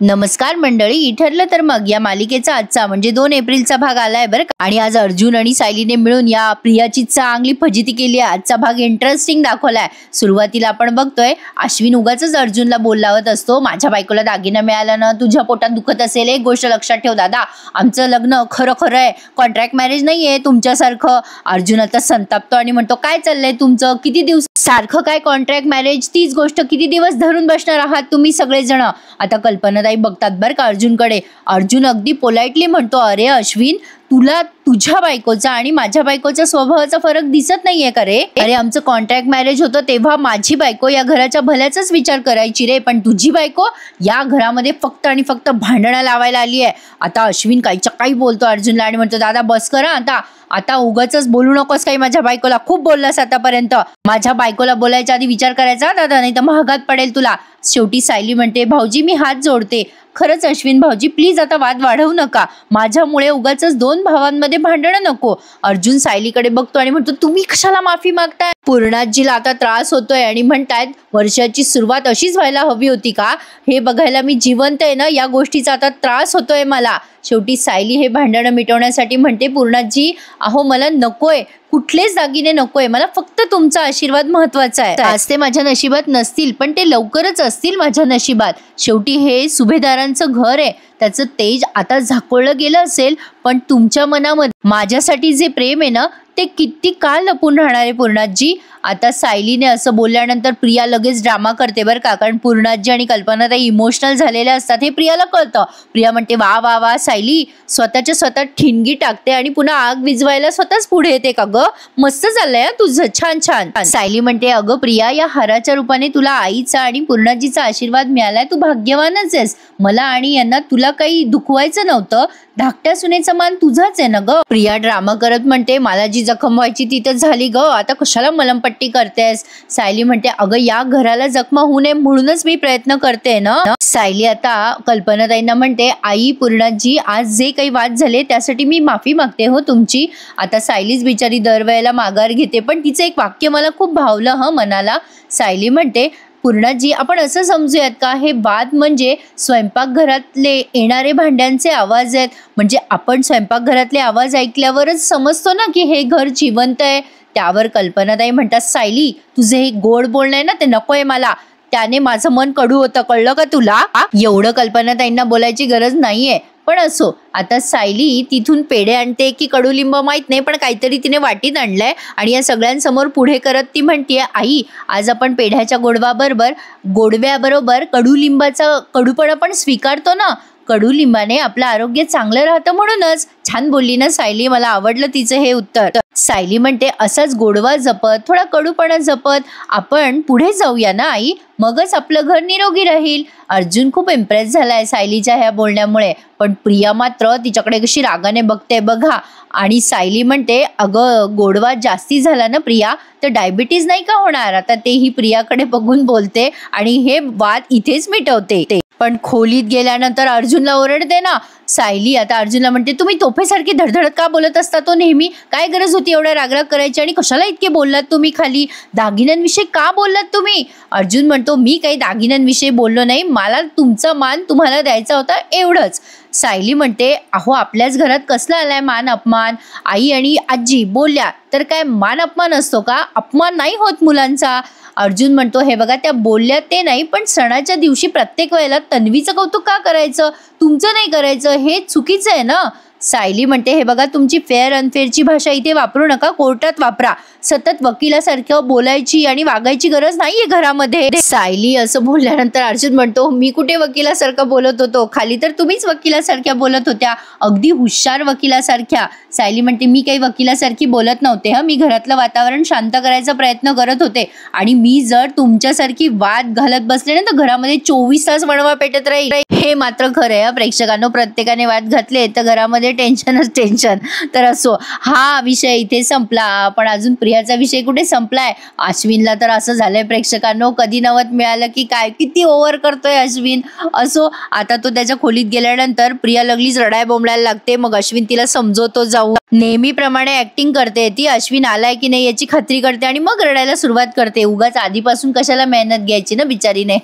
नमस्कार मंडळी, ठरलं तर मग या मालिकेचा आजचा म्हणजे 2 एप्रिलचा भाग आलाय बरं का। आणि आज अर्जुन आणि सायलीने मिळून या प्रियाची चांगली फजिती केली आहे। आजचा भाग इंटरेस्टिंग दाखवलाय। सुरुवातीला आपण बघतोय अश्विन उगाचच अर्जुनला बोल लावत असतो, माझ्या बायकोला दागिना मिळाला ना, तुझ्या पोटात दुखत असेल, एक गोष्ट लक्षात ठेव दादा, आमचं लग्न खरं आहे, कॉन्ट्रॅक्ट मॅरेज नाहीये तुमच्यासारखं। अर्जुन आता संतापतो आणि म्हणतो काय चाललंय तुमचं, किती दिवस सारखं काय कॉन्ट्रॅक्ट मॅरेज, तीच गोष्ट किती दिवस धरून बसणार आहात तुम्ही सगळेजण। आता कल्पनाताई बघतात बरं का अर्जुनकडे। अर्जुन अगदी पोलाइटली म्हणतो, अरे अश्विन, तुला तुझ्या बायकोचा आणि माझ्या बायकोच्या स्वभावाचा फरक दिसत नाहीये का रे? अरे आमचं कॉन्ट्रॅक्ट मॅरेज होतं तेव्हा माझी बायको या घराच्या भल्याचाच विचार करायची रे, पण तुझी बायको या घरामध्ये फक्त आणि फक्त भांडणं लावायला आली आहे। आता अश्विन काहीच्या काही बोलतो अर्जुनला आणि म्हणतो, दादा बस करा आता उगाचच बोलू नकोस काही माझ्या बायकोला, खूप बोललास आतापर्यंत। माझ्या बायकोला बोलायच्या आधी विचार करायचा दादा, नाही तर महागात पडेल तुला। शेवटी सायली म्हणते, भाऊजी मी हात जोडते, खरंच अश्विन भाऊजी प्लीज आता वाद वाढवू नका, माझ्यामुळे उगाचच 2 भावांमध्ये भांडणं नको। अर्जुन सायलीकडे बघतो आणि म्हणतो, तुम्ही कशाला माफी मागताय? पूर्णाजीला आता त्रास होतोय आणि म्हणतायत वर्षाची सुरुवात अशीच व्हायला हवी होती का? हे बघायला मी जिवंत आहे ना, या गोष्टीचा आता त्रास होतोय मला। शेवटी सायली हे भांडणं मिटवण्यासाठी म्हणते, पूर्णाजी अहो मला नकोय, कुठलेच दागिने नकोय, मला फक्त तुमचा आशीर्वाद महत्वाचा आहे। आज ते माझ्या नशिबात नसतील पण ते लवकरच असतील माझ्या नशिबात। शेवटी हे सुभेदारांचं घर आहे, त्याचं तेज आता झाकोळलं गेलं असेल, पण तुमच्या मनामध्ये माझ्यासाठी जे प्रेम आहे ना, ते किती काळ लपून राहणार आहे पूर्णाजी। आता सायलीने असं बोलल्यानंतर प्रिया लगेच ड्रामा करते बरं का, कारण पूर्णाजी आणि कल्पनाताई इमोशनल झालेल्या असतात हे प्रियाला कळतं। प्रिया म्हणते, वा वा वा सायली, स्वतः ठिणगी टाकते आणि पुन्हा आग विझवायला स्वतःच पुढे येते का ग, मस्त चाललंय तुझं, छान छान। सायली म्हणते, अगं प्रिया, या हाराच्या रूपाने तुला आईचा आणि पूर्णाजीचा आशीर्वाद मिळालाय, तू भाग्यवानच आहेस। मला आणि यांना तुला काही दुखवायचं नव्हतं, धाकट्या सुनेचा मान तुझाच आहे ना ग। प्रिया ड्रामा करत म्हणते, मला जी जखम व्हायची तिथं झाली ग, आता कशाला मलमपट्टी करतेस? सायली म्हणते, अगं या घराला जखमा होऊ नये म्हणूनच मी प्रयत्न करते ना। सायली आता कल्पनाताईंना म्हणते, आई पूर्णाजी, आज जे काही वाद झाले त्यासाठी मी माफी मागते हो तुमची। आता सायलीच बिचारी दरवेळेला माघार घेते, पण तिचं एक वाक्य मला खूप भावलं मनाला। सायली म्हणते, पूर्णाजी आपण असं समजूयात का, हे वाद म्हणजे स्वयंपाकघरातले येणारे भांड्यांचे आवाज आहेत, म्हणजे आपण स्वयंपाकघरातले आवाज ऐकल्यावरच समजतो ना की हे घर जिवंत आहे। त्यावर कल्पनाताई म्हणतात, सायली तुझे हे गोड बोलणं आहे ना, ते नकोय मला, त्याने माझं मन कडू होतं, कळलं का तुला? एवढं कल्पनाताईंना बोलायची गरज नाहीये, पण असो। आता सायली तिथून पेढे आणते की कडुलिंब माहित नाही, पण काहीतरी तिने वाटीत आणलंय आणि या सगळ्यांसमोर पुढे करत ती म्हणतीये, आई आज आपण पेढ्याच्या गोडव्याबरोबर कडुलिंबाचा कडूपणा पण स्वीकारतो ना, कडुलिंबाने आपलं आरोग्य चांगलं राहतं म्हणूनच। छान बोलली ना सायली, मला आवडलं तिचं हे उत्तर। सायली म्हणते, असाच गोडवा जपत, थोडा कडूपणा जपत आपण पुढे जाऊया ना आई, मगच आपलं घर निरोगी राहील। अर्जुन खूप इम्प्रेस झालाय सायलीच्या ह्या बोलण्यामुळे, पण प्रिया मात्र तिच्याकडे कशी रागाने बघते बघा। आणि सायली म्हणते, अगं गोडवा जास्ती झाला ना प्रिया तर डायबिटीज नाही का होणार? आता तेही प्रियाकडे बघून बोलते आणि हे वाद इथेच मिटवते। पण खोलीत गेल्यानंतर अर्जुनला ओरडते ना सायली। आता अर्जुनला म्हणते, तुम्ही तोफेसारखी धडधडत का बोलत असता तो नेहमी, काय गरज होती एवढा रागराग करायची आणि कशाला इतके बोललात तुम्ही खाली, दागिन्यांविषयी का बोललात तुम्ही? अर्जुन म्हणतो, मी काही दागिन्यांविषयी बोललो नाही, मला तुमचा मान तुम्हाला द्यायचा होता एवढंच। सायली म्हणते, अहो आपल्याच घरात कसला आलाय मान अपमान, आई आणि आजी बोलल्या तर काय मान अपमान असतो का? अपमान नाही होत मुलांचा। अर्जुन म्हणतो, हे बघा त्या बोलल्या ते नाही, पण सणाच्या दिवशी प्रत्येक वेळेला तन्वीचं कौतुक का करायचं, तुमचं नाही करायचं, हे चुकीचं आहे ना। सायली म्हणते, हे बघा तुमची फेअर अनफेअरची भाषा इथे वापरू नका, कोर्टात वापरा, सतत वकिलासारखं बोलायची आणि वागायची गरज नाहीये घरामध्ये। सायली असं बोलल्यानंतर अर्जुन म्हणतो, मी कुठे वकिलासारखं बोलत होतो, खाली तर तुम्हीच वकिलासारख्या बोलत होत्या, अगदी हुशार वकिलासारख्या। सायली म्हणते, मी काही वकिलासारखी बोलत नव्हते मी घरातलं वातावरण शांत करायचा प्रयत्न करत होते, आणि मी जर तुमच्यासारखी वाद घालत बसले ना तर घरामध्ये 24 तास वणवा पेटत राहील, हे मात्र खरं आहे प्रेक्षकांनो। प्रत्येकाने वाद घातले तर घरामध्ये टेन्शनच टेन्शन। तर असो, हा विषय इथे संपला, पण अजून प्रियाचा विषय कुठे संपलाय? अश्विनला तर असं झालंय प्रेक्षकांनो, कधी नवत मिळालं की काय, किती ओव्हर करतोय अश्विन। असो, आता तो त्याच्या खोलीत गेल्यानंतर प्रिया लगलीच रडाय बोंबलायला लागते, मग अश्विन तिला समजवतो जाऊ नेहमीप्रमाणे ऍक्टिंग करते ती. अश्विन आलाय की नाही याची खात्री करते आणि मग रडायला सुरुवात करते. उगाच आधीपासून कशाला मेहनत घ्यायची ना बिचारीने.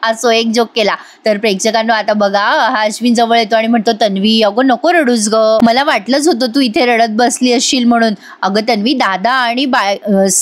असो एक जोक केला. तर प्रेक्षकांनो आता बघा, हा अश्विन जवळ येतो आणि म्हणतो, तन्वी अगं नको रडूस ग, मला वाटलंच होतं तू इथे रडत बसली असशील म्हणून. अगं तन्वी, दादा आणि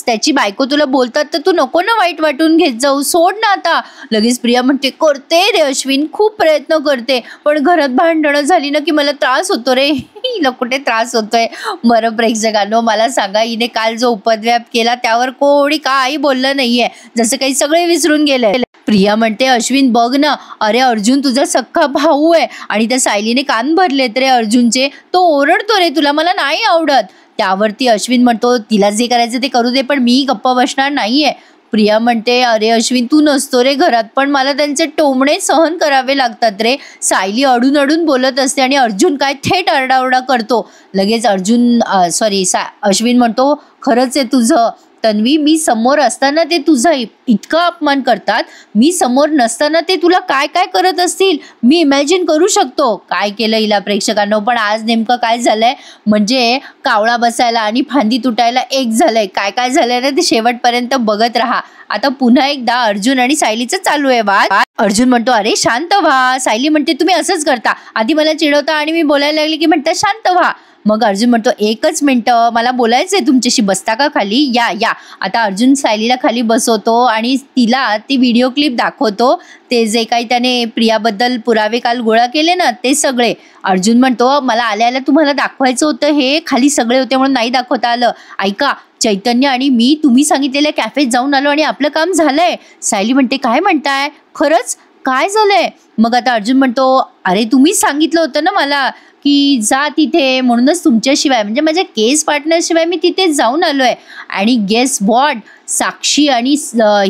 त्याची बायको तुला बोलतात तर तू नको ना वाईट वाटून घेत जाऊ, सोड ना आता. लगेच प्रिया म्हणते, करते रे अश्विन, खूप प्रयत्न करते, पण घरात भांडणं झाली ना की मला त्रास होतो रे. हिला कुठे त्रास होतोय? बरं प्रेक्षकांनो, मला सांगा, हिने काल जो उपद्व्याप केला त्यावर कोणी काही बोललं नाहीये, जसं काही सगळे विसरून गेले. प्रिया म्हणते, अश्विन बघ ना, अरे अर्जुन तुझा सख्खा भाऊ आहे आणि त्या सायलीने कान भरलेत रे अर्जुनचे, तो ओरडतो रे तुला, मला नाही आवडत. त्यावरती अश्विन म्हणतो, तिला जे करायचं ते करू दे, पण मी गप्प बसणार नाहीये. प्रिया म्हणते, अरे अश्विन तू नसतो रे घरात, पण मला त्यांचे टोमणे सहन करावे लागतात रे. सायली अडून अडून बोलत असते आणि अर्जुन काय थेट आरडाओरडा करतो. लगेच अश्विन म्हणतो, खरंच आहे तुझं तन्वी, मी समोर असताना ते तुझा इतका अपमान करतात, मी समोर नसताना ते तुला काय काय करत असतील मी इमॅजिन करू शकतो. काय केलं हिला प्रेक्षकांनो. पण आज नेमकं काय झालंय, म्हणजे कावळा बसायला आणि फांदी तुटायला एक झालंय. काय काय झालंय ना ते शेवटपर्यंत बघत राहा. आता पुन्हा एकदा अर्जुन आणि सायलीचं चालू आहे वाद. अर्जुन म्हणतो, अरे शांत व्हा. सायली म्हणते, तुम्ही असंच करता, आधी मला चिडवता आणि मी बोलायला लागले की म्हणता शांत व्हा. मग अर्जुन म्हणतो, एकच मिनिटं, मला बोलायचंय तुमच्याशी, बसता का खाली, या या. आता अर्जुन सायलीला खाली बसवतो आणि तिला ती व्हिडिओ क्लिप दाखवतो, ते जे काही त्याने प्रियाबद्दल पुरावे काल गोळा केले ना ते सगळे. अर्जुन म्हणतो, मला आल्या तुम्हाला दाखवायचं होतं, हे खाली सगळे होते म्हणून नाही दाखवता आलं. ऐका, चैतन्य आणि मी तुम्ही सांगितलेल्या कॅफेत जाऊन आलो आणि आपलं काम झालंय. सायली म्हणते, काय म्हणताय, खरंच काय झालंय? मग आता अर्जुन म्हणतो, अरे तुम्हीच सांगितलं होतं ना मला की जा तिथे, म्हणूनच तुमच्याशिवाय म्हणजे माझ्या केस पार्टनरशिवाय मी तिथे जाऊन आलोय. आणि गेस व्हॉट, साक्षी आणि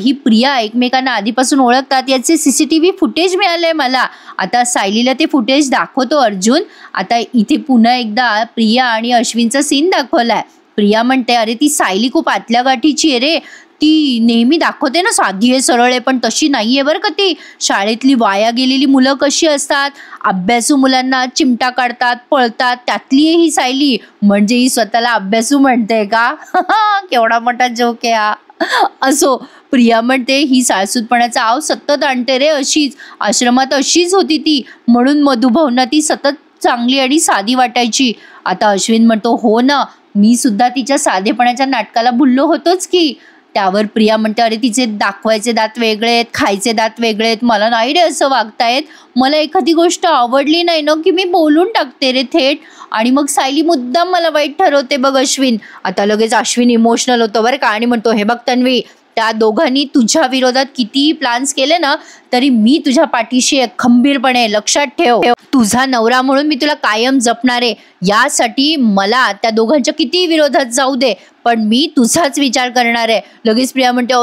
ही प्रिया एकमेकांना आधीपासून ओळखतात याचे CCTV फुटेज मिळालंय मला. आता सायलीला ते फुटेज दाखवतो अर्जुन. आता इथे पुन्हा एकदा प्रिया आणि अश्विनचा सीन दाखवलाय. प्रिया म्हणते, अरे ती सायली खूप आतल्या गाठीची आहे रे, ती नेहमी दाखवते ना साधी आहे सरळ आहे, पण तशी नाहीये बरं का ती. शाळेतली वाया गेलेली मुलं कशी असतात, अभ्यासू मुलांना चिमटा काढतात, पळतात, त्यातली आहे ही सायली. म्हणजे ही स्वतःला अभ्यासू म्हणते का? केवढा मोठा जोक आहे हा. असो, प्रिया म्हणते, ही साळसूदपणाचा आव सतत आणते रे, अशीच आश्रमात अशीच होती ती, म्हणून मधुभावना ती सतत चांगली आणि साधी वाटायची. आता अश्विन म्हणतो, हो ना, मी सुद्धा तिच्या साधेपणाच्या नाटकाला भुललो होतोच की. त्यावर प्रिया म्हणते, अरे तिचे दाखवायचे दात वेगळे आहेत, खायचे दात वेगळे आहेत, मला नाही रे असं वागतायत. मला एखादी गोष्ट आवडली नाही ना की मी बोलून टाकते रे थेट, आणि मग सायली मुद्दाम मला वाईट ठरवते बघ अश्विन. आता लगेच अश्विन इमोशनल होतो बरं का आणि म्हणतो, हे बघ तन्वी, त्या दोघांनी तुझ्या विरोधात कितीही प्लॅन्स केले ना तरी मी तुझ्या पाठीशी आहे खंबीरपणे, लक्षात ठेव. तुझा नवरा म्हणून मी तुला कायम जपणार आहे. यासाठी मला त्या दोघांच्या किती विरोधात जाऊ दे, पण मी तुझाच विचार करणार आहे. लगेच प्रिया म्हणते,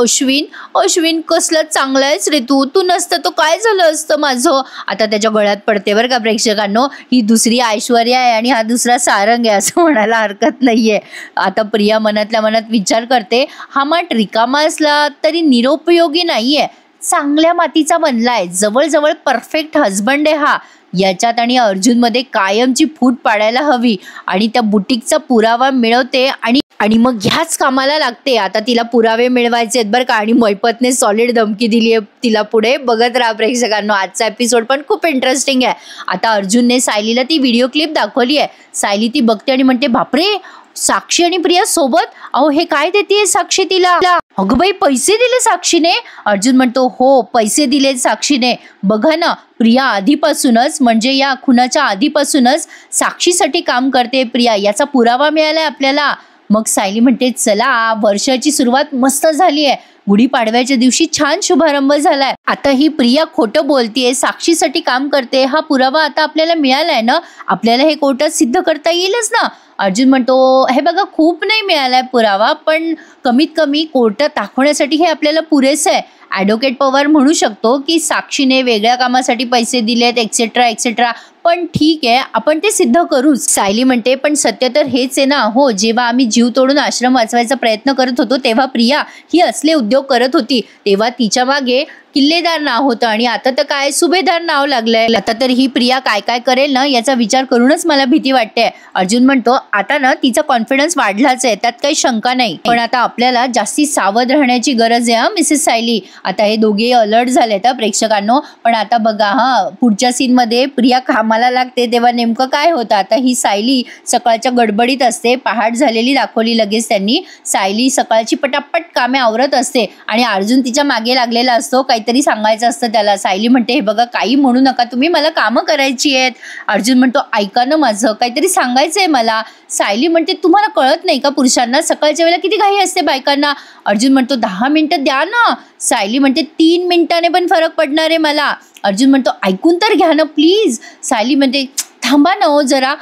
अश्विन कसलं चांगलं आहेस रे तू, तू नसतं तो काय झालं असतं माझं. आता त्याच्या गळ्यात पडते बरं का प्रेक्षकांनो. ही दुसरी ऐश्वर्या आहे आणि हा दुसरा सारंग आहे असं म्हणायला हरकत नाहीये. आता प्रिया मनातल्या मनात विचार करते, हा माठ रिकामा असला तरी निरुपयोगी नाहीये, चांगल्या मातीचा बनलाय, जवळजवळ परफेक्ट हजबंड आहे हा. याच्यात आणि अर्जुनमध्ये कायमची फूट पाडायला हवी आणि त्या बुटीकचा पुरावा मिळवते आणि मग ह्याच कामाला लागते. आता तिला पुरावे मिळवायचे आहेत बरं का. आणि मैपतने सॉलिड धमकी दिली आहे तिला पुढे. बघत राहा प्रेक्षकांनो, आजचा एपिसोड पण खूप इंटरेस्टिंग आहे. आता अर्जुनने सायलीला ती व्हिडिओ क्लिप दाखवली आहे. सायली ती बघते आणि म्हणते, बापरे, साक्षी आणि प्रिया सोबत, अहो हे काय देते साक्षी तिला. अगं बाई, पैसे दिले साक्षीने. अर्जुन म्हणतो, हो पैसे दिले साक्षीने. बघा ना, प्रिया आधीपासूनच म्हणजे या खुनाच्या आधीपासूनच साक्षीसाठी काम करते प्रिया, याचा पुरावा मिळालाय आपल्याला. मग सायली म्हणते, चला वर्षाची सुरुवात मस्त झाली आहे, गुढीपाडव्याच्या दिवशी छान शुभारंभ झालाय. आता ही प्रिया खोटं बोलतीये, साक्षीसाठी काम करते, हा पुरावा आता आपल्याला मिळालाय ना, आपल्याला हे कोर्टात सिद्ध करता येईलच ना. अर्जुन म्हणतो, हे बघा खूप नाही मिळालाय पुरावा, पण कमीत कमी कोर्टात दाखवण्यासाठी हे आपल्याला पुरेसं आहे. ॲडव्होकेट पवार म्हणू शकतो की साक्षीने वेगळ्या कामासाठी पैसे दिलेत एक्सेट्रा एक्सेट्रा, पण ठीक आहे आपण ते सिद्ध करूच. सायली म्हणते पण सत्य तर हेच आहे ना. हो, जेव्हा आम्ही जीव तोडून आश्रम वाचवायचा प्रयत्न करत होतो तेव्हा प्रिया ही असले उद्योग करत होती, तेव्हा तिच्या मागे किल्लेदार नाव होतं आणि आता तर काय सुभेदार नाव लागलंय. आता तर ही प्रिया काय काय करेल ना याचा विचार करूनच मला भीती वाटते. अर्जुन म्हणतो आता ना तिचा कॉन्फिडन्स वाढलाच आहे, त्यात काही शंका नाही, पण आता आपल्याला जास्ती सावध राहण्याची गरज आहे मिसेस सायली. आता हे दोघे अलर्ट झालेत प्रेक्षकांनो. पण आता बघा पुढच्या सीन मध्ये प्रिया कामाला लागते तेव्हा नेमकं काय होतं. आता ही सायली सकाळच्या गडबडीत असते, पहाट झालेली दाखवली लगेच त्यांनी. सायली सकाळची पटापट कामे आवरत असते आणि अर्जुन तिच्या मागे लागलेला असतो, काहीतरी सांगायचं असतं त्याला. सायली म्हणते हे बघा काही म्हणू नका तुम्ही, मला कामं करायची आहेत. अर्जुन म्हणतो ऐका ना माझं, काहीतरी सांगायचंय मला. सायली म्हणते तुम्हाला कळत नाही का पुरुषांना सकाळच्या वेळेला किती घाई असते बायकांना. अर्जुन म्हणतो 10 मिनिटं द्या ना. सायली म्हणते 3 मिनिटाने पण फरक पडणार आहे मला. अर्जुन म्हणतो ऐकून तर घ्या ना प्लीज. सायली म्हणते थांबा ना हो जरा.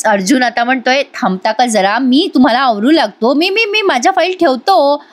अर्जुन आता म्हणतोय थांबता का जरा, मी तुम्हाला आवरू लागतो, मी मी मी माझ्या फाईल ठेवतो.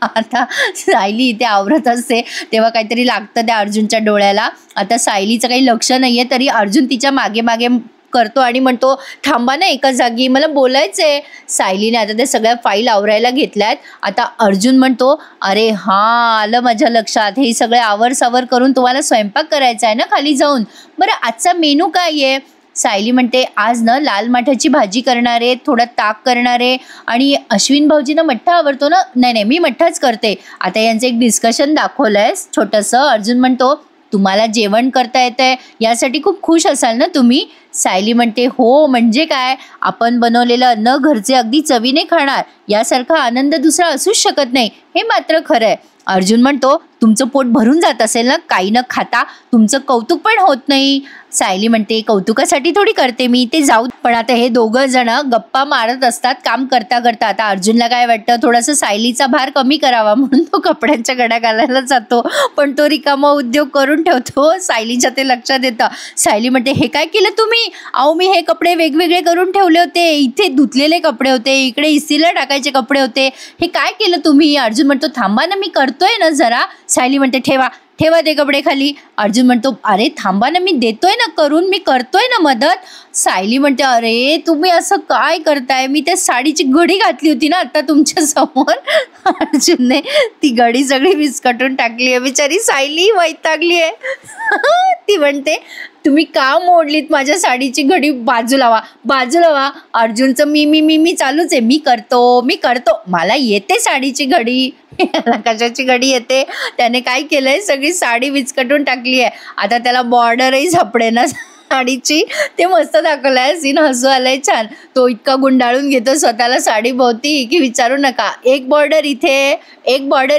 आता सायली इथे आवरत असते तेव्हा काहीतरी लागतं त्या अर्जुनच्या डोळ्याला. आता सायलीचं काही लक्ष नाहीये तरी अर्जुन तिच्या मागे मागे करतो आणि म्हणतो थांबा ना एका जागी, मला बोलायचंय. सायलीने आता त्या सगळ्या फाईल आवरायला घेतल्यात. आता अर्जुन म्हणतो अरे हां आलं माझ्या लक्षात, हे सगळे आवर करून तुम्हाला स्वयंपाक करायचा आहे ना खाली जाऊन. बरं आजचा मेनू काय आहे. सायली म्हणते आज ना लाल माठाची भाजी करणार आहे, थोडा ताक करणार आहे आणि अश्विन भाऊजींना मठ्ठा आवडतो ना. नाही मी मठ्ठाच करते. आता यांचं एक डिस्कशन दाखवलंय छोटंसं. अर्जुन म्हणतो तुम्हाला जेवण करता येतंय यासाठी खूप खुश असाल ना तुम्ही. सायली म्हणते हो म्हणजे काय, आपण बनवलेलं अन्न घरचे अगदी चवीने खाणार यासारखा आनंद दुसरा असूच शकत नाही, हे मात्र खरं आहे. अर्जुन म्हणतो तुमचं पोट भरून जात असेल ना काही न खाता, तुमचं कौतुक पण होत नाही. सायली म्हणते कौतुकासाठी थोडी करते मी, ते जाऊ. पण आता हे दोघं जण गप्पा मारत असतात काम करता करता. आता अर्जुनला काय वाटतं थोडंसं सायलीचा भार कमी करावा म्हणून तो कपड्यांच्या घड्या घालायला जातो, पण तो रिकामा उद्योग करून ठेवतो. सायलीच्या ते लक्षात येतं. सायली म्हणते हे काय केलं तुम्ही. अहो मी हे कपडे वेगवेगळे करून ठेवले होते, इथे धुतलेले कपडे होते, इकडे इस्त्रीला टाकायचे कपडे होते, हे काय केलं तुम्ही. अर्जुन म्हणतो थांबा ना मी करतोय ना जरा. सायली म्हणते ठेवा ठेवा ते कपडे खाली. अर्जुन म्हणतो अरे थांबा ना मी देतोय ना करून, मी करतोय ना मदत. सायली म्हणते अरे तुम्ही असं काय करताय, मी त्या साडीची घडी घातली होती ना आता तुमच्या समोर. अर्जुनने ती घडी सगळी विस्कटून टाकली आहे. बिचारी सायली वैतागली आहे. ती म्हणते तुम्ही का मोडलीत माझ्या साडीची घडी, बाजूला व्हा. अर्जुनचं मी चालूच आहे, मी करतो मला येते साडीची घडी. याला कशाची घडी येते. त्याने काय केलंय सगळी साडी विस्कटून टाकली आहे. आता त्याला बॉर्डरही सापडे ना साडीची. ते मस्त दाखवलंय सीन, हसू आलंय छान. तो इतका गुंडाळून घेतो स्वतःला साडी भोवती की विचारू नका. एक बॉर्डर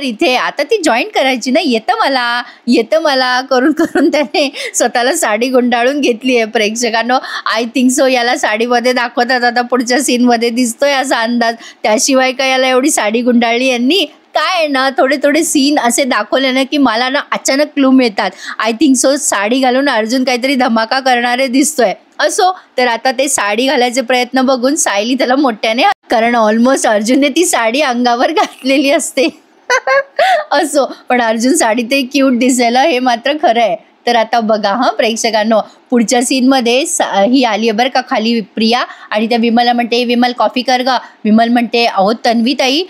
इथे आता ती जॉईन करायची ना, येतं मला करून त्याने स्वतःला साडी गुंडाळून घेतली आहे. प्रेक्षकांनो आय थिंक सो याला साडीमध्ये दाखवतात आता पुढच्या सीनमध्ये दिसतोय असा अंदाज. त्याशिवाय काय याला एवढी साडी गुंडाळली यांनी. काय ना थोडे सीन असे दाखवले ना की मला ना अचानक क्लू मिळतात. आय थिंक सो साडी घालून अर्जुन काहीतरी धमाका करणारे दिसतोय. असो तर आता ते साडी घालायचे प्रयत्न बघून सायली त्याला मोठ्याने, कारण ऑलमोस्ट अर्जुनने ती साडी अंगावर घातलेली असते. असो पण अर्जुन साडी ते क्यूट दिसायला, हे मात्र खरं आहे. तर आता बघा प्रेक्षकांनो पुढच्या सीनमध्ये ही आली आहे बरं का खाली प्रिया आणि त्या विमलला म्हणते विमल कॉफी कर ग. विमल म्हणते अहो तन्वी ताई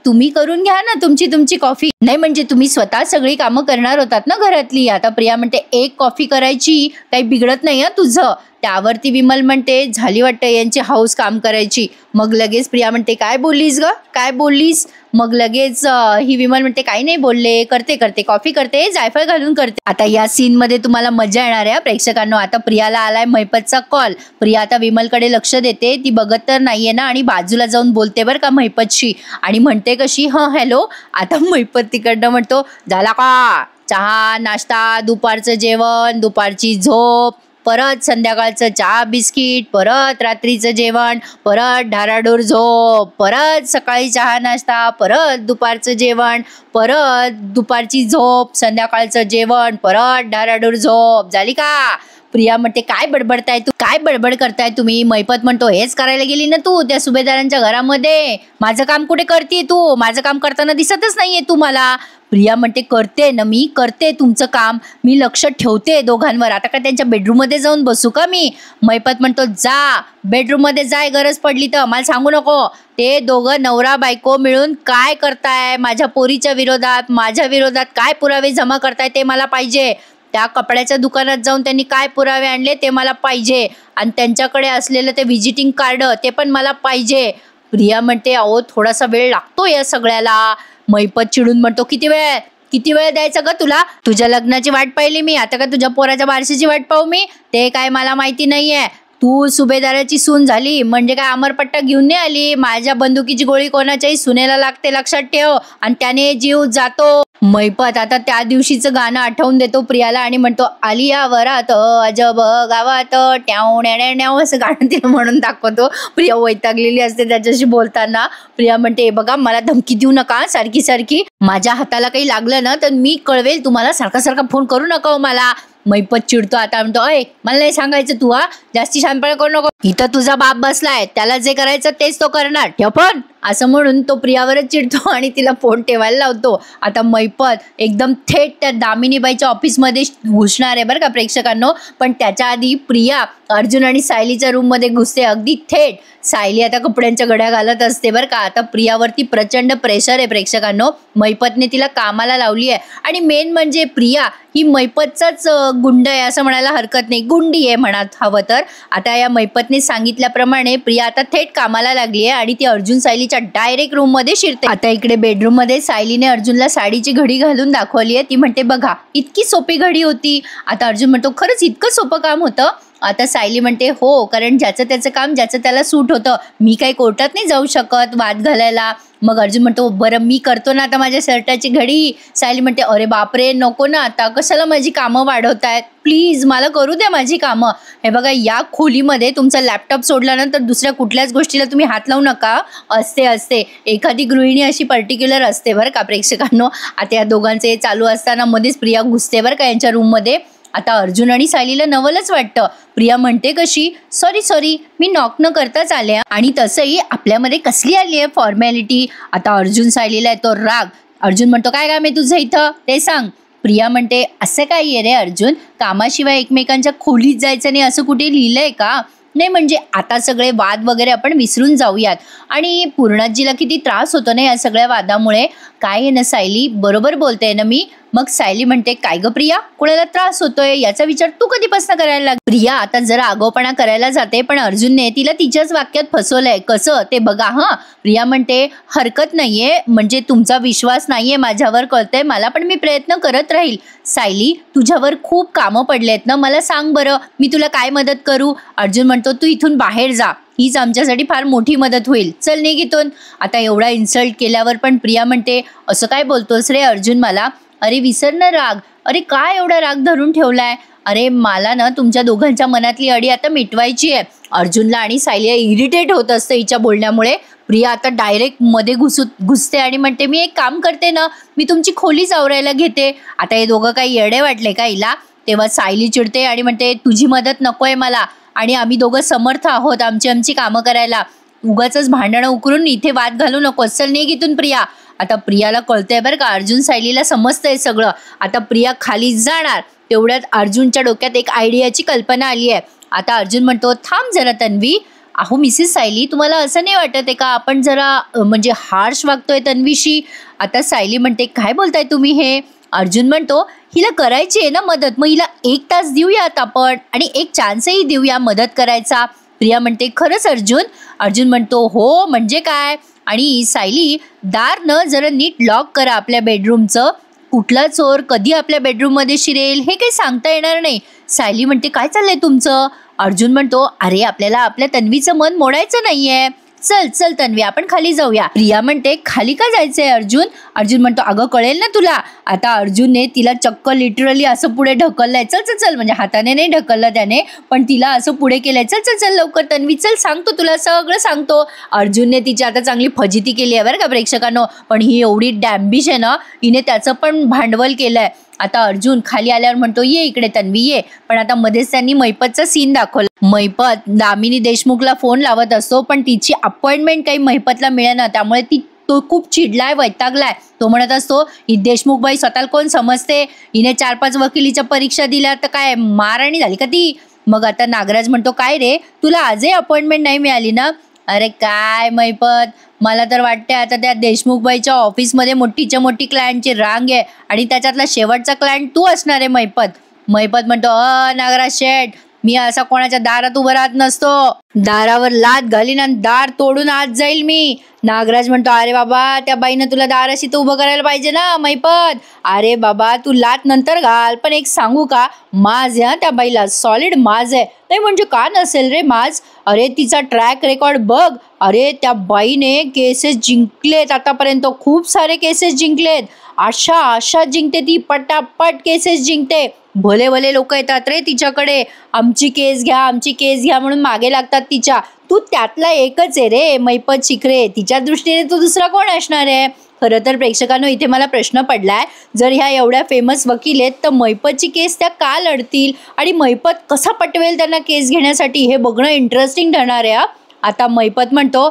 तुम्ही करून घ्या ना तुमची कॉफी. नाही म्हणजे तुम्ही स्वतः सगळी कामं करणार होतात ना घरातली. आता प्रिया म्हणते एक कॉफी करायची काही बिघडत नाही तुझं. त्यावरती विमल म्हणते झाली वाटतं यांची हाऊस काम करायची. मग लगेच प्रिया म्हणते काय बोललीस. मग लगेच ही विमल म्हणते काही नाही बोलले, करते कॉफी करते, जायफळ घालून करते. आता या सीन मध्ये तुम्हाला मजा येणार आहे प्रेक्षकांनो. आता प्रियाला आलाय महिपतचा कॉल. प्रिया आता विमलकडे लक्ष देते, ती बघत तर नाहीये ना आणि बाजूला जाऊन बोलते बरं का महिपतशी आणि म्हणते कशी हॅलो. आता महिपत तिकडनं म्हणतो झाला का चहा नाश्ता, दुपारचं जेवण, दुपारची झोप, परत संध्याकाळचं चहा बिस्किट, परत रात्रीचं जेवण, परत ढाराडूर झोप, परत सकाळी चहा नाश्ता, परत दुपारचं जेवण, परत दुपारची झोप, संध्याकाळचं जेवण, परत ढाराडूर झोप. झाली का. प्रिया म्हणते काय बडबडताय तू, काय बडबड करताय तुम्ही. मैपत म्हणतो हेच करायला गेली ना तू त्या सुभेदारांच्या घरामध्ये, माझं काम कुठे करते तू, माझं काम करताना दिसतच नाहीये तू मला. प्रिया म्हणते करते ना मी, करते तुमचं काम, मी लक्ष ठेवते दोघांवर, आता का त्यांच्या बेडरूम मध्ये जाऊन बसू का मी. मैपत म्हणतो जा बेडरूम मध्ये जाय, गरज पडली तर मला सांगू नको. ते दोघं नवरा बायको मिळून काय करताय माझ्या पोरीच्या विरोधात, माझ्या विरोधात काय पुरावे जमा करताय ते मला पाहिजे. त्या कपड्याच्या दुकानात जाऊन त्यांनी काय पुरावे आणले ते मला पाहिजे, आणि त्यांच्याकडे असलेलं ते व्हिजिटिंग कार्ड ते पण मला पाहिजे. प्रिया म्हणते अहो थोडासा वेळ लागतो या सगळ्याला. मैपत चिडून म्हणतो किती वेळ द्यायचा ग तुला, तुझ्या लग्नाची वाट पाहिली मी, आता का तुझ्या पोराच्या बारशीची वाट पाहू मी, ते काय मला माहिती नाहीये. तू सुभेदाराची सून झाली म्हणजे काय अमरपट्टा घेऊन नाही आली. माझ्या बंदुकीची गोळी कोणाच्याही सुनेला लागते लक्षात ठेव, आणि त्याने जीव जातो. मैपत आता त्या दिवशीचं गाणं आठवून देतो प्रियाला आणि म्हणतो आलिया वरात अजब गावात ट्याव न्याव असं गाणं तिला म्हणून दाखवतो. प्रिया वैतागलेली असते त्याच्याशी बोलताना. प्रिया म्हणते बघा मला धमकी देऊ नका सारखी सारखी, माझ्या हाताला काही लागलं ना तर मी कळवेल तुम्हाला, सारखा सारखा फोन करू नका हो मला. मैपत चिडतो आता म्हणतो अय मला नाही सांगायचं तू, जास्ती शानपणा करू नको, इथं तुझा बाप बसलाय, त्याला जे करायचं तेच तो करणार, ठेव फोन, असं म्हणून तो प्रियावरच चिडतो आणि तिला फोन ठेवायला लावतो. आता मैपत एकदम थेट त्या दामिनीबाईच्या ऑफिसमध्ये घुसणार आहे बरं का प्रेक्षकांनो. पण त्याच्या आधी प्रिया अर्जुन आणि सायलीच्या रूम मध्ये घुसते अगदी थेट. सायली आता कपड्यांच्या घड्या घालत असते बरं का. आता प्रियावरती प्रचंड प्रेशर आहे प्रेक्षकांनो. मैपतने तिला कामाला लावली आहे, आणि मेन म्हणजे प्रिया ही मैपतचाच गुंड आहे असं म्हणायला हरकत नाही, गुंडी आहे म्हणत हवं तर. आता या मैपतने सांगितल्याप्रमाणे प्रिया आता थेट कामाला लागली आहे आणि ती अर्जुन सायलीच्या डायरेक्ट रूम मध्ये शिरते. आता इकडे बेडरूम मध्ये सायलीने अर्जुनला साडीची घडी घालून दाखवली आहे. ती म्हणते बघा इतकी सोपी घडी होती. आता अर्जुन म्हणतो खरंच इतकं सोपं काम होतं. आता सायली म्हणते हो, कारण ज्याचं त्याचं काम ज्याचं त्याला सूट होतं, मी काही कोर्टात नाही जाऊ शकत वाद घालायला. मग अर्जुन म्हणतो बरं मी करतो ना आता माझ्या शर्टाची घडी. सायली म्हणते अरे बापरे नको ना, आता कशाला माझी कामं वाढवतायत, प्लीज मला करू द्या माझी कामं. हे बघा या खोलीमध्ये तुमचा लॅपटॉप सोडल्यानंतर दुसऱ्या कुठल्याच गोष्टीला तुम्ही हात लावू नका. असते एखादी गृहिणी अशी पर्टिक्युलर असते बरं का प्रेक्षकांनो. आता या दोघांचे चालू असताना मध्येच प्रिया घुसते बरं का यांच्या रूममध्ये. आता अर्जुन आणि सायलीला नवलच वाटतं. प्रिया म्हणते कशी सॉरी मी नॉक न करताच आले, आणि तसंही आपल्यामध्ये कसली आली आहे फॉर्मॅलिटी. आता अर्जुन सायलीला येतो राग. अर्जुन म्हणतो काय काम आहे तुझं इथं ते सांग. प्रिया म्हणते असं काय आहे रे अर्जुन, कामाशिवाय एकमेकांच्या खोलीत जायचं नाही असं कुठे लिहिलंय का. नाही म्हणजे आता सगळे वाद वगैरे आपण विसरून जाऊयात, आणि पूर्णाजीला किती त्रास होतो ना या सगळ्या वादामुळे. काय आहे ना सायली, बरोबर बोलते ना मी. मग सायली म्हणते काय ग प्रिया, कोणाला त्रास होतोय याचा विचार तू कधीपासून करायला लाग. प्रिया आता जरा आगाऊपणा करायला जाते, पण अर्जुनने तिला तिच्याच वाक्यात फसवलंय. कसं ते बघा हा. प्रिया म्हणते हरकत नाहीये, म्हणजे तुमचा विश्वास नाहीये माझ्यावर कळतंय मला, पण मी प्रयत्न करत राहील. सायली तुझ्यावर खूप कामं पडलेत ना, मला सांग बरं मी तुला काय मदत करू. अर्जुन म्हणतो तू इथून बाहेर जा, हीच आमच्यासाठी फार मोठी मदत होईल, चल निघ इथून. आता एवढा इन्सल्ट केल्यावर पण प्रिया म्हणते असं काय बोलतोस रे अर्जुन मला. अरे विसर ना राग, अरे काय एवढा राग धरून ठेवलाय. अरे मला ना तुमच्या दोघांच्या मनातली अडी आता मिटवायची आहे. अर्जुनला आणि सायलीला इरिटेट होत असतं हिच्या बोलण्यामुळे. प्रिया आता डायरेक्ट मध्ये घुसते आणि म्हणते मी एक काम करते ना, मी तुमची खोली आवरायला घेते. आता हे दोघं काही येडे वाटले का हिला. तेव्हा सायली चिडते आणि म्हणते तुझी मदत नकोय मला, आणि आम्ही दोघं समर्थ आहोत आमची कामं करायला, उगाच भांडणं उकरून इथे वाद घालू नको, चल निघ इथून प्रिया. आता प्रियाला कळतंय बरं का, अर्जुन सायलीला समजतंय सगळं. आता प्रिया खाली जाणार तेवढ्यात अर्जुनच्या डोक्यात एक आयडियाची कल्पना आली आहे. आता अर्जुन म्हणतो थांब जरा तन्वी. अहो मिसेस सायली तुम्हाला असं नाही वाटत आहे का आपण जरा म्हणजे हार्श वागतोय तन्वीशी. आता सायली म्हणते काय बोलताय तुम्ही हे. अर्जुन म्हणतो हिला करायची आहे ना मदत, मग हिला 1 तास देऊयात आपण, आणि एक चान्सही देऊया मदत करायचा. प्रिया म्हणते खरंच अर्जुन. अर्जुन म्हणतो हो म्हणजे काय. आणि सायली दार न जरा नीट लॉक करा आपल्या बेडरूमचं, कुठला चोर कधी आपल्या बेडरूम मध्ये शिरेल हे काही सांगता येणार नाही. सायली म्हणते काय चाललंय तुमचं. अर्जुन म्हणतो अरे आपल्याला आपल्या तन्वीचं मन मोडायचं नाहीये, चल तन्वी आपण खाली जाऊया. प्रिया म्हणते खाली का जायचंय अर्जुन. अर्जुन म्हणतो अगं कळेल ना तुला. आता अर्जुनने तिला चक्क लिटरली असं पुढे ढकललंय. चल म्हणजे हाताने नाही ढकललं त्याने, पण तिला असं पुढे केलंय. चल लवकर तन्वी चल, सांगतो तुला सगळं सांगतो. अर्जुनने तिची आता चांगली फजिती केली आहे बरं का प्रेक्षकांनो. पण ही एवढी डॅम्बिश आहे ना, हिने त्याचं पण भांडवल केलंय. आता अर्जुन खाली आल्यावर म्हणतो ये इकडे तन्वी ये, पण आता मध्येच त्यांनी महिपतचा सीन दाखवला. महिपत दामिनी देशमुखला फोन लावत असतो, पण तिची अपॉइंटमेंट काही महिपतला मिळेना, त्यामुळे तो खूप चिडलाय, वैतागलाय. तो म्हणत असतो ही देशमुख बाई स्वतःला कोण समजते, हिने 4-5 वकिलीच्या परीक्षा दिल्या तर काय मारणी झाली का ती. मग आता नागराज म्हणतो काय रे तुला आजही अपॉइंटमेंट नाही मिळाली ना. अरे काय महिपत, मला तर वाटते आता त्या देशमुखबाईच्या ऑफिसमध्ये मोठीच्या मोठी क्लायंटची रांग आहे आणि त्याच्यातला शेवटचा क्लायंट तू असणार आहे महिपत. महिपत म्हणतो नागराज शेठ, मी असा कोणाच्या दारात उभं राहत नसतो, दारावर लात घालीन आणि दार तोडून आत जाईल मी. नागराज म्हणतो अरे बाबा त्या बाईनं तुला दाराशी तर उभं करायला पाहिजे ना महिपत. अरे बाबा तू लात नंतर घाल, पण एक सांगू का, माज आहे त्या बाईला, सॉलिड माज आहे. नाही म्हणजे का नसेल रे माज, अरे तिचा ट्रॅक रेकॉर्ड बघ. अरे त्या बाईने केसेस जिंकलेत आतापर्यंत, खूप सारे केसेस जिंकलेत. अशा जिंकते ती, पटापट केसेस जिंकते. भले भले लोक येतात रे तिच्याकडे, आमची केस घ्या म्हणून मागे लागतात तिच्या. तू त्यातला एकच आहे रे महिपत शिखरे, तिच्या दृष्टीने तू दुसरा कोण असणार आहे. खरं तर प्रेक्षकांनो इथे मला प्रश्न पडलाय, जर ह्या एवढ्या फेमस वकील आहेत तर महिपतची केस त्या का लढतील आणि महिपत कसा पटवेल त्यांना केस घेण्यासाठी, हे बघणं इंटरेस्टिंग ठरणार आहे. आता महिपत म्हणतो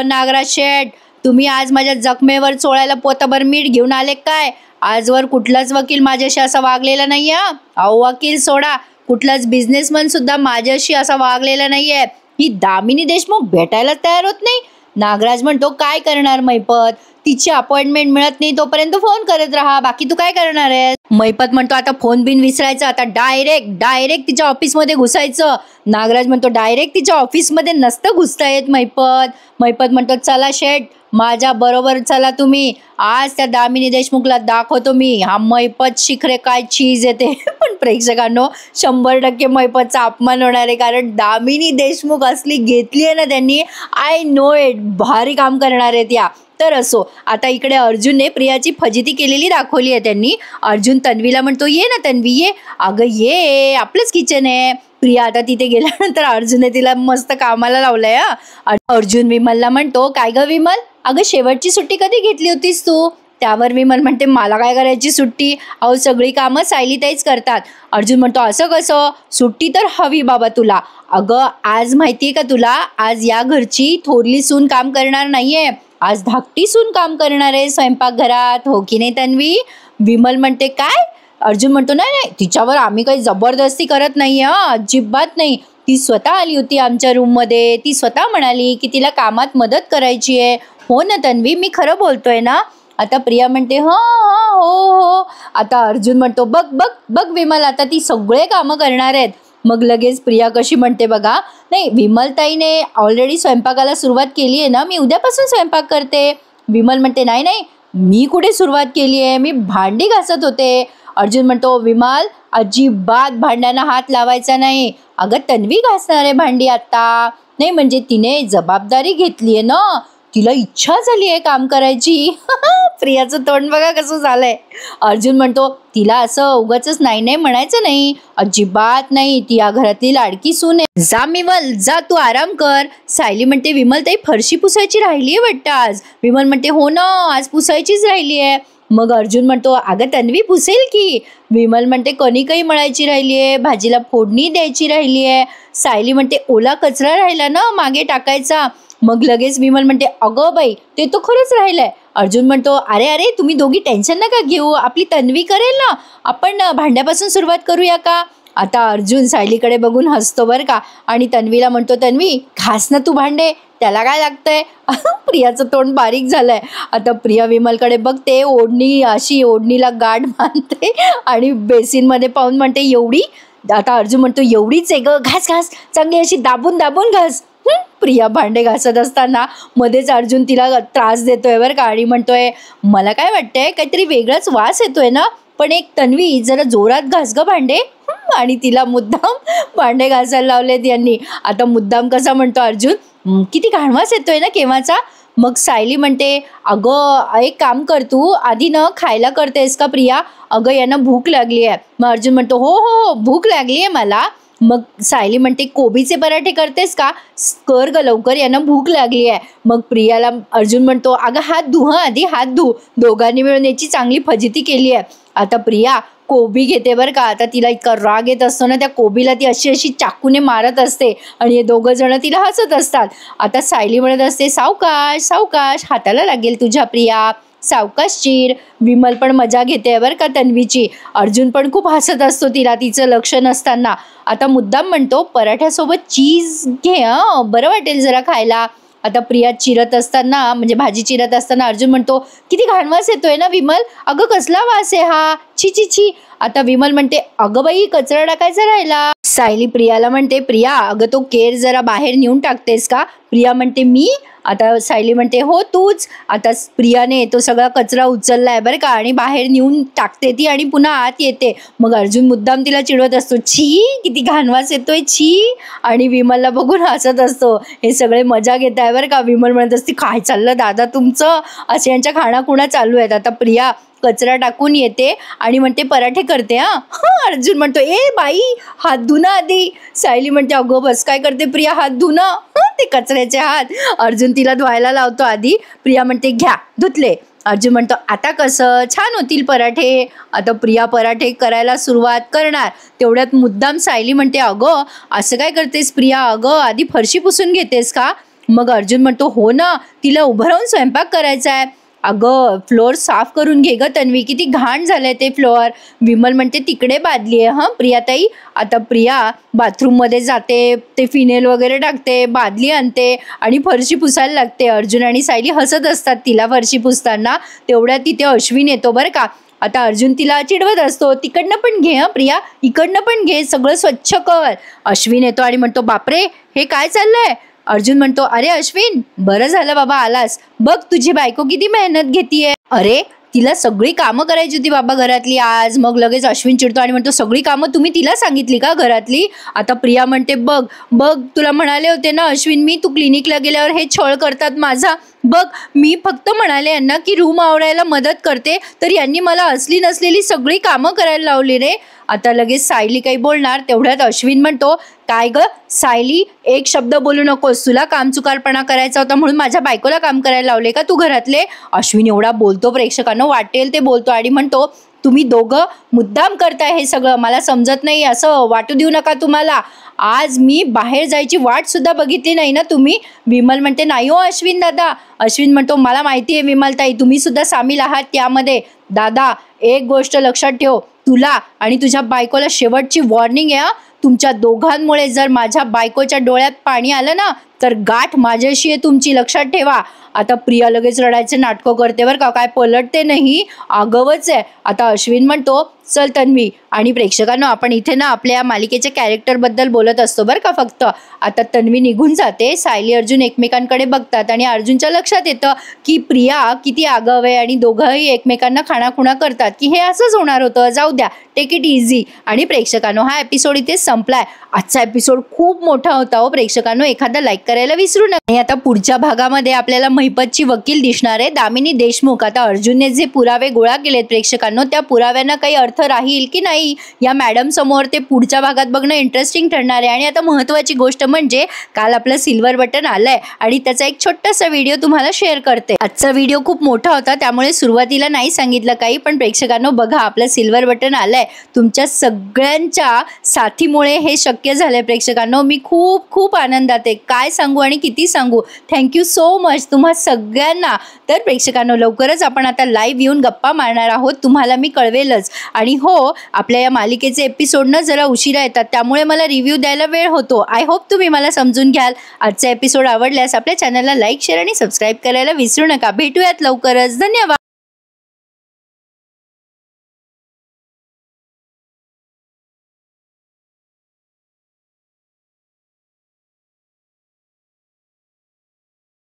नागराज शेठ, तुम्ही आज माझ्या जखमेवर चोळायला पोताभर मीठ घेऊन आले काय. आजवर कुठलाच वकील माझ्याशी असा वागलेला नाहीये. अहो वकील सोडा, कुठलाच बिझनेसमन सुद्धा माझ्याशी असा वागलेला नाहीये. ही दामिनी देशमुख भेटायला तयार होत नाही. नागराज म्हणतो काय करणार महिपत, तिची अपॉइंटमेंट मिळत नाही तोपर्यंत फोन करत राहा, बाकी तू काय करणार आहे. महिपत म्हणतो आता फोन बिन विसरायचं, आता डायरेक्ट तिच्या ऑफिसमध्ये घुसायचं. नागराज म्हणतो डायरेक्ट तिच्या ऑफिसमध्ये नसतं घुसता येत महिपत. महिपत म्हणतो चला शेठ माझ्या बरोबर चला तुम्ही, आज त्या दामिनी देशमुखला दाखवतो मी हा महिपत शिखरे काय चीज येते. पण प्रेक्षकांनो 100% महिपतचा अपमान होणार आहे, कारण दामिनी देशमुख असली घेतली आहे ना त्यांनी, आय नो इट, भारी काम करणार आहेत या. तर असो, आता इकडे अर्जुनने प्रियाची फजिती केलेली दाखवली आहे त्यांनी. अर्जुन तन्वीला म्हणतो ये ना तन्वी ये, अगं ये आपलंच किचन आहे. प्रिया आता तिथे गेल्यानंतर अर्जुनने तिला मस्त कामाला लावलंय. अर्जुन विमलला म्हणतो काय ग विमल, अगं शेवटची सुट्टी कधी घेतली होतीस तू. त्यावर विमल म्हणते मला काय करायची सुट्टी, अहो सगळी कामं सायलीताईच करतात. अर्जुन म्हणतो असं कसं, सुट्टी तर हवी बाबा तुला. अगं आज माहितीये का तुला, आज या घरची थोरली सून काम करणार नाहीये, आज धाकटी सून काम करणार आहे स्वयंपाकघरात, हो की नाही तन्वी. विमल म्हणते काय. अर्जुन म्हणतो नाही तिच्यावर आम्ही काही जबरदस्ती करत नाही, अजिबात नाही. ती स्वतः आली होती आमच्या रूममध्ये, ती स्वतः म्हणाली की तिला कामात मदत करायची आहे. हो ना तन्वी, मी खरं बोलतोय ना. आता प्रिया म्हणते हो. आता अर्जुन म्हणतो बघ विमल, आता ती सगळे कामं करणार आहेत. मग लगेच प्रिया कशी म्हणते बघा, नाही विमलताईने ऑलरेडी स्वयंपाकाला सुरुवात केली आहे ना, मी उद्यापासून स्वयंपाक करते. विमल म्हणते नाही मी कुठे सुरुवात केली आहे, मी भांडी घासत होते. अर्जुन म्हणतो विमल अजिबात भांड्यांना हात लावायचा नाही. अगं तन्वी घासणार आहे भांडी आता. नाही म्हणजे तिने जबाबदारी घेतली आहे ना, तिला इच्छा झाली आहे काम करायची. प्रियाचं तोंड बघा कसं झालंय. अर्जुन म्हणतो तिला असं उगाचच नाही म्हणायचं नाही, अजिबात नाही, ती या घरातली लाडकी सून आहे. जा विमल जा, तू आराम कर. सायली म्हणते विमल ताई फरशी पुसायची राहिली आहे वाटतं आज. विमल म्हणते हो ना आज पुसायचीच राहिली आहे. मग अर्जुन म्हणतो अगं तन्वी पुसेल की. विमल म्हणते कणिकही मळायची राहिली आहे, भाजीला फोडणी द्यायची राहिली आहे. सायली म्हणते ओला कचरा राहिला ना मागे टाकायचा. मग लगेच विमल म्हणते अगं बाई ते तो खरंच राहिलंय. अर्जुन म्हणतो अरे तुम्ही दोघी टेन्शन नका घेऊ, आपली तन्वी करेल ना, आपण भांड्यापासून सुरुवात करूया का. आता अर्जुन सायलीकडे बघून हसतो बरं का, आणि तन्वीला म्हणतो तन्वी घास ना तू भांडे, त्याला काय लागतंय. प्रियाचं तोंड बारीक झालंय. आता प्रिया विमलकडे बघते, ओढणीला गाठ बांधते आणि बेसिनमध्ये पाहून म्हणते एवढी. आता अर्जुन म्हणतो एवढीच आहे ग, घास चांगली अशी दाबून घास. प्रिया भांडे घासत असताना मध्येच अर्जुन तिला त्रास देतोय बरं का, आणि म्हणतोय मला काय वाटतंय काहीतरी वेगळाच वास येतोय ना, पण एक तन्वी जरा जोरात घास ग भांडे. आणि तिला मुद्दाम भांडे घासायला लावलेत यांनी. आता मुद्दाम कसा म्हणतो अर्जुन, किती घाणवास येतोय ना केव्हाचा. मग सायली म्हणते अगं एक काम कर तू, आधी न खायला करतेस का प्रिया, अगं यांना भूक लागली आहे. मग अर्जुन म्हणतो हो भूक लागली आहे मला. मग सायली म्हणते कोबीचे पराठे करतेस का, कर ग लवकर यांना भूक लागली आहे. मग प्रियाला अर्जुन म्हणतो अगं हात धु आधी हात धु. दोघांनी मिळून याची चांगली फजिती केली आहे. आता प्रिया कोबी घेते बरं का. आता तिला इतका राग येत असतो ना त्या कोबीला, ती अशी अशी चाकूने मारत असते आणि हे दोघं जण तिला हसत असतात. आता सायली म्हणत असते, सावकाश सावकाश, हाताला लागेल तुझ्या प्रिया, सावकाश चिर. विमल पण मजा घेते बरं का तन्वीची. अर्जुन पण खूप हसत असतो तिला तिचं लक्ष नसताना. आता मुद्दाम म्हणतो, पराठ्यासोबत चीज घे बरं वाटेल जरा खायला. आता प्रिया चिरत असताना म्हणजे भाजी चिरत असताना अर्जुन म्हणतो, किती घाण वास येतोय ना विमल, अगं कसला वास आहे हा, छी छी छी. आता विमल म्हणते, अगं बाई कचरा टाकायचा राहिला. सायली प्रियाला म्हणते, प्रिया अगं तो केर जरा बाहेर नेऊन टाकतेस का. प्रिया म्हणते, मी. आता सायली म्हणते, हो तूच. आता प्रियाने तो सगळा कचरा उचललाय बरं का आणि बाहेर नेऊन टाकते ती आणि पुन्हा आत येते. मग अर्जुन मुद्दाम तिला चिडवत असतो, छी किती घाणवास येतोय छी. आणि विमलला बघून हसत असतो. हे सगळे मजा घेत आहे बरं का. विमल म्हणत असते, काय चाललं दादा तुमचं, असे यांच्या खाणाखुणा चालू आहेत. आता प्रिया कचरा टाकून येते आणि म्हणते, पराठे करते अर्जुन म्हणतो, ए बाई हात धुना आधी. सायली म्हणते, अगो बस काय करते प्रिया, हात धुना ते कचऱ्याचे हात. अर्जुन तिला धुवायला लावतो आधी. प्रिया म्हणते, घ्या धुतले. अर्जुन म्हणतो, आता कसं छान होतील पराठे. आता प्रिया पराठे करायला सुरुवात करणार. तेवढ्यात मुद्दाम सायली म्हणते, अगं असं काय करतेस प्रिया, अगं आधी फरशी पुसून घेतेस का. मग अर्जुन म्हणतो, हो ना, तिला उभं राहून स्वयंपाक करायचा आहे. अगं फ्लोअर साफ करून घे ग तन्वी, किती घाण झालंय ते फ्लोअर. विमल म्हणते, तिकडे बादली आहे प्रियाताई. आता प्रिया बाथरूममध्ये जाते, ते फिनेल वगैरे टाकते, बादली आणते आणि फरशी पुसायला लागते. अर्जुन आणि सायली हसत असतात तिला फरशी पुसताना. तेवढ्यात तिथे अश्विन येतो बरं का. आता अर्जुन तिला चिडवत असतो, तिकडनं पण घे प्रिया, इकडनं पण घे, सगळं स्वच्छ कर. अश्विन येतो आणि म्हणतो, बापरे हे काय चाललंय. अर्जुन म्हणतो, अरे अश्विन बरं झालं बाबा आलास, बघ तुझी बायको किती मेहनत घेतीये. अरे तिला सगळी कामं करायची होती बाबा घरातली आज. मग लगेच अश्विन चिडतो आणि म्हणतो, सगळी कामं तुम्ही तिला सांगितली का घरातली. आता प्रिया म्हणते, बघ बघ तुला म्हणाले होते ना अश्विन मी, तू क्लिनिकला गेल्यावर हे छळ करतात माझा. बघ मी फक्त म्हणाले यांना की रूम आवरायला मदत करते, तर यांनी मला असली नसलेली सगळी कामं करायला लावली रे. आता लगेच सायली काही बोलणार. तेवढ्यात अश्विन म्हणतो, काय ग सायली एक शब्द बोलू नकोस, तुला कामचुकारपणा करायचा होता म्हणून माझ्या बायकोला काम करायला लावले का तू घरातले. अश्विन एवढा बोलतो प्रेक्षकांना वाटेल ते बोलतो आणि म्हणतो, तुम्ही दोघं मुद्दाम करताय हे सगळं, मला समजत नाही, असं वाटू देऊ नका तुम्हाला. आज मी बाहेर जायची वाट सुद्धा बघितली नाही ना तुम्ही. विमल म्हणते, नाही हो अश्विन दादा. अश्विन म्हणतो, मला माहिती आहे विमलताई, तुम्ही सुद्धा सामील आहात त्यामध्ये. दादा एक गोष्ट लक्षात ठेव, तुला आणि तुझ्या बायकोला शेवटची वॉर्निंग आहे, तुमच्या दोघांमुळे जर माझ्या बायकोच्या डोळ्यात पाणी आलं ना तर गाठ माझ्याशी आहे तुमची, लक्षात ठेवा. आता प्रिया लगेच रडायचे नाटकं करते बरं का, काय पलटते नाही, आगवच आहे. आता अश्विन म्हणतो, चल तन्वी. आणि प्रेक्षकांनो आपण इथे ना आपल्या मालिकेच्या कॅरेक्टरबद्दल बोलत असतो बरं का फक्त. आता तन्वी निघून जाते. सायली अर्जुन एकमेकांकडे बघतात आणि अर्जुनच्या लक्षात येतं की प्रिया किती आगाव आहे आणि दोघंही एकमेकांना खाणाखुणा करतात की हे असंच होणार होतं, जाऊ द्या, टेक इट इझी. आणि प्रेक्षकांनो हा एपिसोड इथे संपलाय. आजचा एपिसोड खूप मोठा होता हो प्रेक्षकांनो, एखादा लाईक करायला विसरू नका. आणि आता पुढच्या भागामध्ये आपल्याला महिपतची वकील दिसणार आहे, दामिनी देशमुख. आता अर्जुनने जे पुरावे गोळा केलेत प्रेक्षकांनो, त्या पुराव्यांना काही अर्थ राहील की नाही या मॅडम समोर ते पुढच्या भागात बघणं इंटरेस्टिंग ठरणार आहे. आणि आता महत्त्वाची गोष्ट म्हणजे काल आपलं सिल्वर बटन आलंय आणि त्याचा एक छोटासा व्हिडिओ तुम्हाला शेअर करते. आजचा व्हिडिओ खूप मोठा होता त्यामुळे सुरुवातीला नाही सांगितलं काही, पण प्रेक्षकांनो बघा आपलं सिल्वर बटन आलंय. तुमच्या सगळ्यांच्या साथीमुळे हे शक्य झालंय प्रेक्षकांनो. मी खूप खूप आनंदात आहे, काय सांगू आणि किती सांगू. थँक्यू सो मच तुम्हा सगळ्यांना. तर प्रेक्षकांनो लवकरच आपण आता लाईव्ह येऊन गप्पा मारणार आहोत, तुम्हाला मी कळवेलच. आणि हो आपल्या या मालिकेचे एपिसोड ना जरा उशिरा येतात त्यामुळे मला रिव्ह्यू द्यायला वेळ होतो. आय होप तुम्ही मला समजून घ्याल. आजचा एपिसोड आवडल्यास आपल्या चॅनलला लाईक शेअर आणि सबस्क्राईब करायला विसरू नका. भेटूयात लवकरच. धन्यवाद.